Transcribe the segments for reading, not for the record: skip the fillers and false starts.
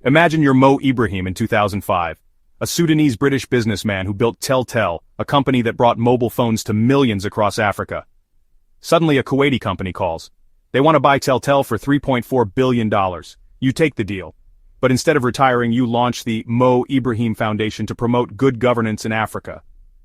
Imagine you're Mo Ibrahim in 2005, a Sudanese-British businessman who built Tel, a company that brought mobile phones to millions across Africa. Suddenly a Kuwaiti company calls. They want to buy Tel for $3.4 billion. You take the deal. But instead of retiring, you launch the Mo Ibrahim Foundation to promote good governance in Africa.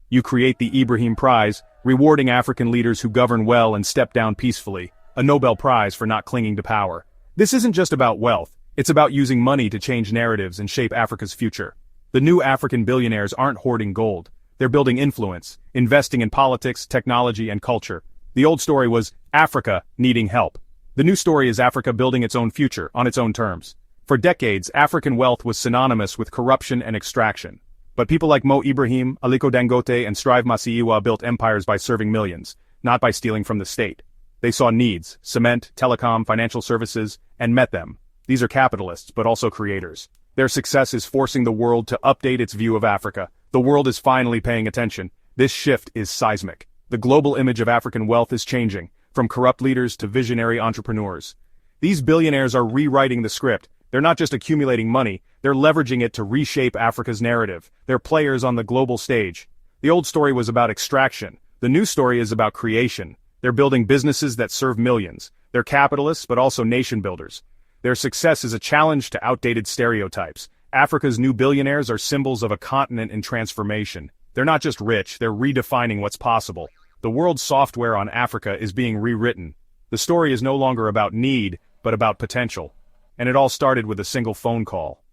You create the Ibrahim Prize, rewarding African leaders who govern well and step down peacefully, a Nobel Prize for not clinging to power. This isn't just about wealth, it's about using money to change narratives and shape Africa's future. The new African billionaires aren't hoarding gold. They're building influence, investing in politics, technology, and culture. The old story was Africa needing help. The new story is Africa building its own future, on its own terms. For decades, African wealth was synonymous with corruption and extraction. But people like Mo Ibrahim, Aliko Dangote, and Strive Masiyiwa built empires by serving millions, not by stealing from the state. They saw needs, cement, telecom, financial services, and met them. These are capitalists, but also creators. Their success is forcing the world to update its view of Africa. The world is finally paying attention. This shift is seismic. The global image of African wealth is changing, from corrupt leaders to visionary entrepreneurs. These billionaires are rewriting the script. They're not just accumulating money, they're leveraging it to reshape Africa's narrative. They're players on the global stage. The old story was about extraction. The new story is about creation. They're building businesses that serve millions. They're capitalists, but also nation builders. Their success is a challenge to outdated stereotypes. Africa's new billionaires are symbols of a continent in transformation. They're not just rich, they're redefining what's possible. The world's software on Africa is being rewritten. The story is no longer about need, but about potential. And it all started with a single phone call.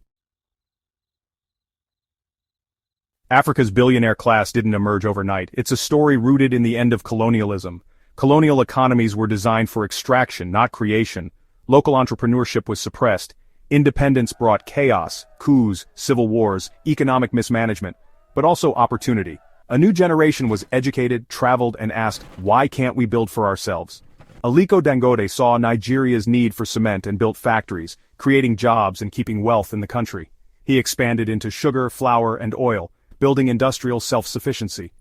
Africa's billionaire class didn't emerge overnight. It's a story rooted in the end of colonialism. Colonial economies were designed for extraction, not creation. Local entrepreneurship was suppressed. Independence brought chaos, coups, civil wars, economic mismanagement, but also opportunity. A new generation was educated, traveled, and asked, why can't we build for ourselves? Aliko Dangote saw Nigeria's need for cement and built factories, creating jobs and keeping wealth in the country. He expanded into sugar, flour, and oil, building industrial self-sufficiency.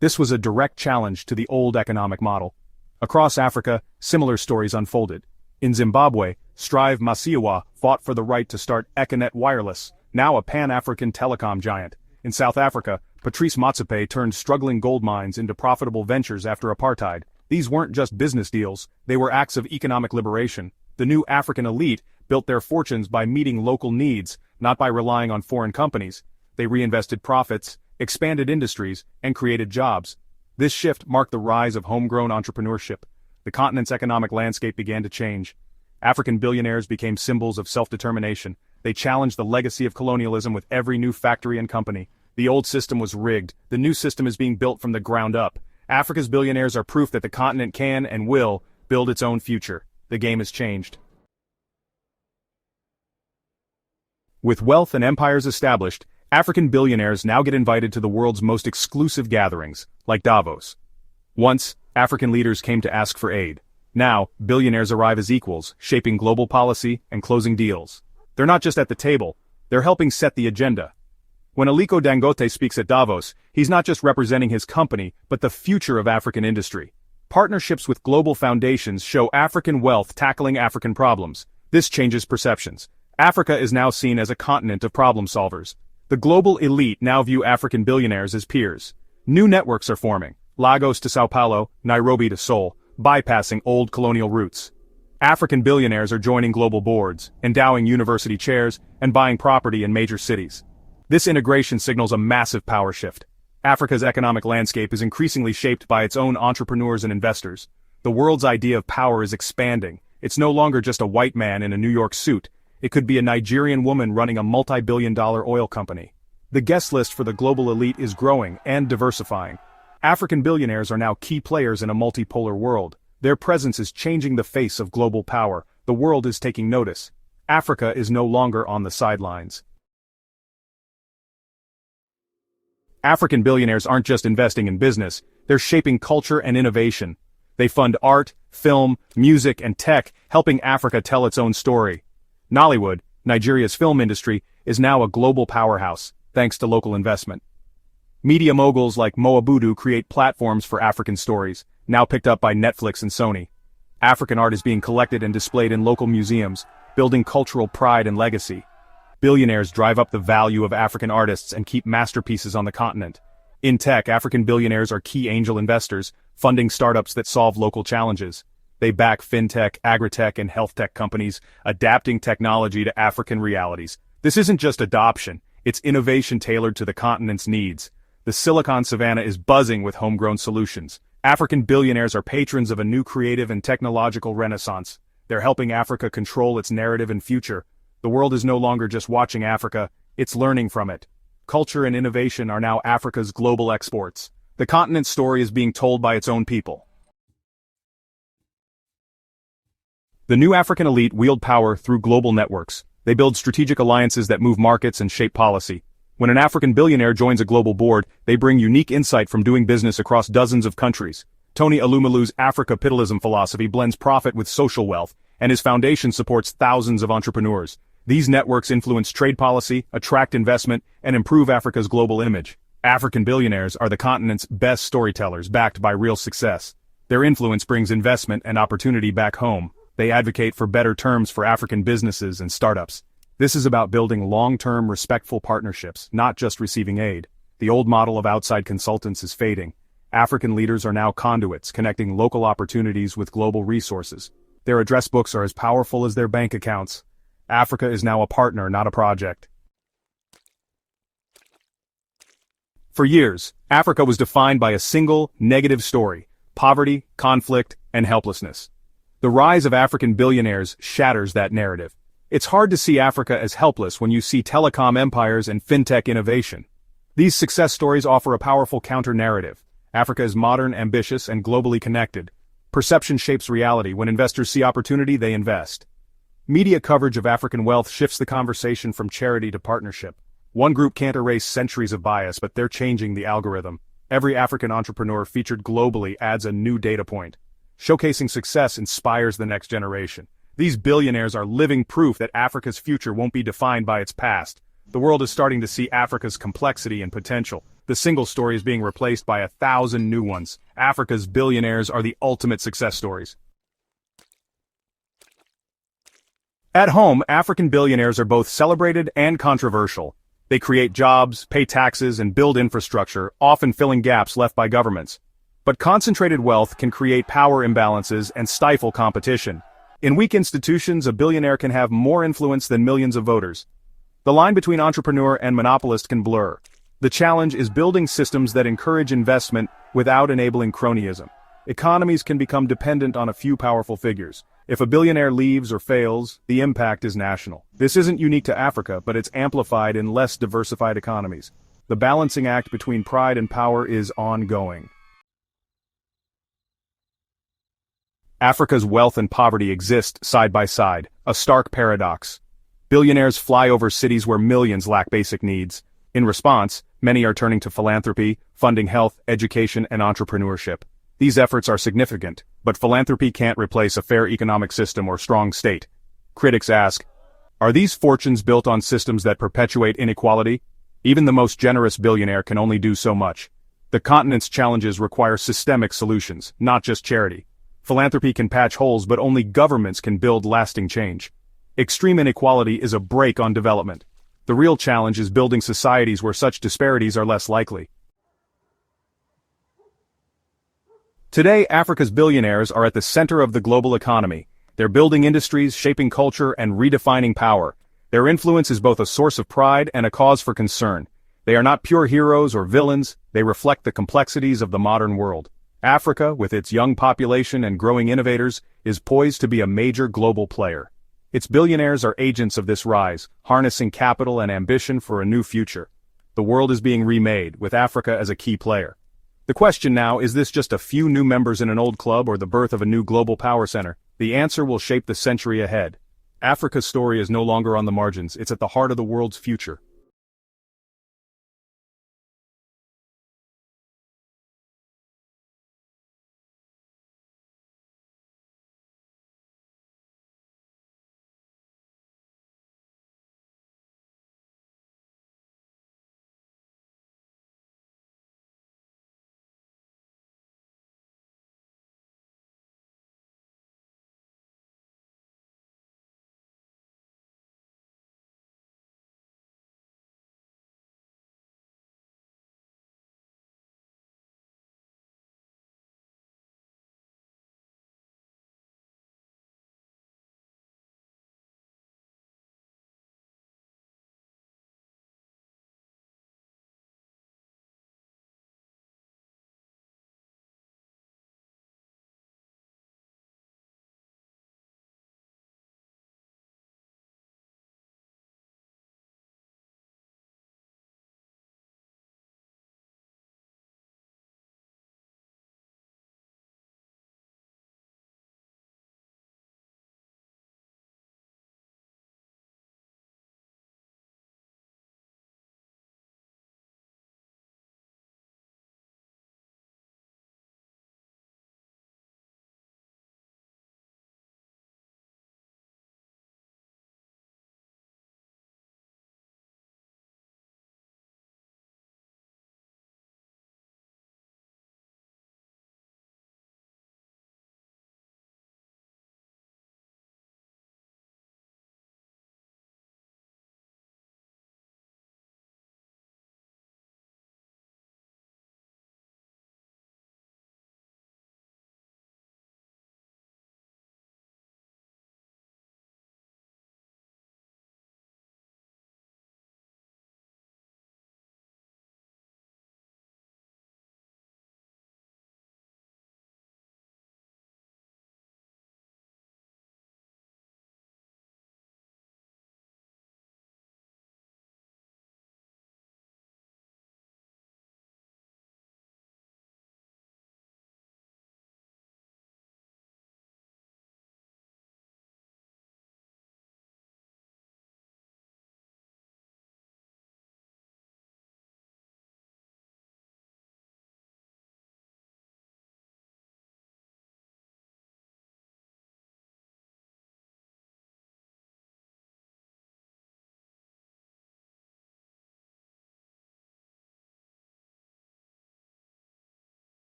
This was a direct challenge to the old economic model. Across Africa, similar stories unfolded. In Zimbabwe, Strive Masiyiwa fought for the right to start Econet Wireless, now a pan-African telecom giant. In South Africa, Patrice Motsepe turned struggling gold mines into profitable ventures after apartheid. These weren't just business deals, they were acts of economic liberation. The new African elite built their fortunes by meeting local needs, not by relying on foreign companies. They reinvested profits, expanded industries, and created jobs. This shift marked the rise of homegrown entrepreneurship. The continent's economic landscape began to change. African billionaires became symbols of self-determination. They challenged the legacy of colonialism with every new factory and company. The old system was rigged. The new system is being built from the ground up. Africa's billionaires are proof that the continent can and will build its own future. The game has changed. With wealth and empires established, African billionaires now get invited to the world's most exclusive gatherings, like Davos. Once, African leaders came to ask for aid. Now, billionaires arrive as equals, shaping global policy and closing deals. They're not just at the table, they're helping set the agenda. When Aliko Dangote speaks at Davos, he's not just representing his company, but the future of African industry. Partnerships with global foundations show African wealth tackling African problems. This changes perceptions. Africa is now seen as a continent of problem solvers. The global elite now view African billionaires as peers. New networks are forming, Lagos to Sao Paulo, Nairobi to Seoul, bypassing old colonial roots. African billionaires are joining global boards, endowing university chairs, and buying property in major cities. This integration signals a massive power shift. Africa's economic landscape is increasingly shaped by its own entrepreneurs and investors. The world's idea of power is expanding. It's no longer just a white man in a New York suit. It could be a Nigerian woman running a multi-billion-dollar oil company. The guest list for the global elite is growing and diversifying. African billionaires are now key players in a multipolar world. Their presence is changing the face of global power. The world is taking notice. Africa is no longer on the sidelines. African billionaires aren't just investing in business, they're shaping culture and innovation. They fund art, film, music, and tech, helping Africa tell its own story. Nollywood, Nigeria's film industry, is now a global powerhouse, thanks to local investment. Media moguls like Moabudu create platforms for African stories, now picked up by Netflix and Sony. African art is being collected and displayed in local museums, building cultural pride and legacy. Billionaires drive up the value of African artists and keep masterpieces on the continent. In tech, African billionaires are key angel investors, funding startups that solve local challenges. They back fintech, agritech, and health tech companies, adapting technology to African realities. This isn't just adoption, it's innovation tailored to the continent's needs. The Silicon Savannah is buzzing with homegrown solutions. African billionaires are patrons of a new creative and technological renaissance. They're helping Africa control its narrative and future. The world is no longer just watching Africa, it's learning from it. Culture and innovation are now Africa's global exports. The continent's story is being told by its own people. The new African elite wield power through global networks. They build strategic alliances that move markets and shape policy. When an African billionaire joins a global board, they bring unique insight from doing business across dozens of countries. Tony Alumulu's Africa-Capitalism philosophy blends profit with social wealth, and his foundation supports thousands of entrepreneurs. These networks influence trade policy, attract investment, and improve Africa's global image. African billionaires are the continent's best storytellers backed by real success. Their influence brings investment and opportunity back home. They advocate for better terms for African businesses and startups. This is about building long-term, respectful partnerships, not just receiving aid. The old model of outside consultants is fading. African leaders are now conduits, connecting local opportunities with global resources. Their address books are as powerful as their bank accounts. Africa is now a partner, not a project. For years, Africa was defined by a single, negative story: poverty, conflict, and helplessness. The rise of African billionaires shatters that narrative. It's hard to see Africa as helpless when you see telecom empires and fintech innovation. These success stories offer a powerful counter-narrative. Africa is modern, ambitious, and globally connected. Perception shapes reality. When investors see opportunity, they invest. Media coverage of African wealth shifts the conversation from charity to partnership. One group can't erase centuries of bias, but they're changing the algorithm. Every African entrepreneur featured globally adds a new data point. Showcasing success inspires the next generation. These billionaires are living proof that Africa's future won't be defined by its past. The world is starting to see Africa's complexity and potential. The single story is being replaced by 1,000 new ones. Africa's billionaires are the ultimate success stories. At home, African billionaires are both celebrated and controversial. They create jobs, pay taxes, and build infrastructure, often filling gaps left by governments. But concentrated wealth can create power imbalances and stifle competition. In weak institutions, a billionaire can have more influence than millions of voters. The line between entrepreneur and monopolist can blur. The challenge is building systems that encourage investment without enabling cronyism. Economies can become dependent on a few powerful figures. If a billionaire leaves or fails, the impact is national. This isn't unique to Africa, but it's amplified in less diversified economies. The balancing act between pride and power is ongoing. Africa's wealth and poverty exist side by side, a stark paradox. Billionaires fly over cities where millions lack basic needs. In response, many are turning to philanthropy, funding health, education, and entrepreneurship. These efforts are significant, but philanthropy can't replace a fair economic system or strong state. Critics ask, are these fortunes built on systems that perpetuate inequality? Even the most generous billionaire can only do so much. The continent's challenges require systemic solutions, not just charity. Philanthropy can patch holes, but only governments can build lasting change. Extreme inequality is a brake on development. The real challenge is building societies where such disparities are less likely. Today, Africa's billionaires are at the center of the global economy. They're building industries, shaping culture, and redefining power. Their influence is both a source of pride and a cause for concern. They are not pure heroes or villains, they reflect the complexities of the modern world. Africa, with its young population and growing innovators, is poised to be a major global player. Its billionaires are agents of this rise, harnessing capital and ambition for a new future. The world is being remade, with Africa as a key player. The question now, is this just a few new members in an old club or the birth of a new global power center? The answer will shape the century ahead. Africa's story is no longer on the margins, it's at the heart of the world's future.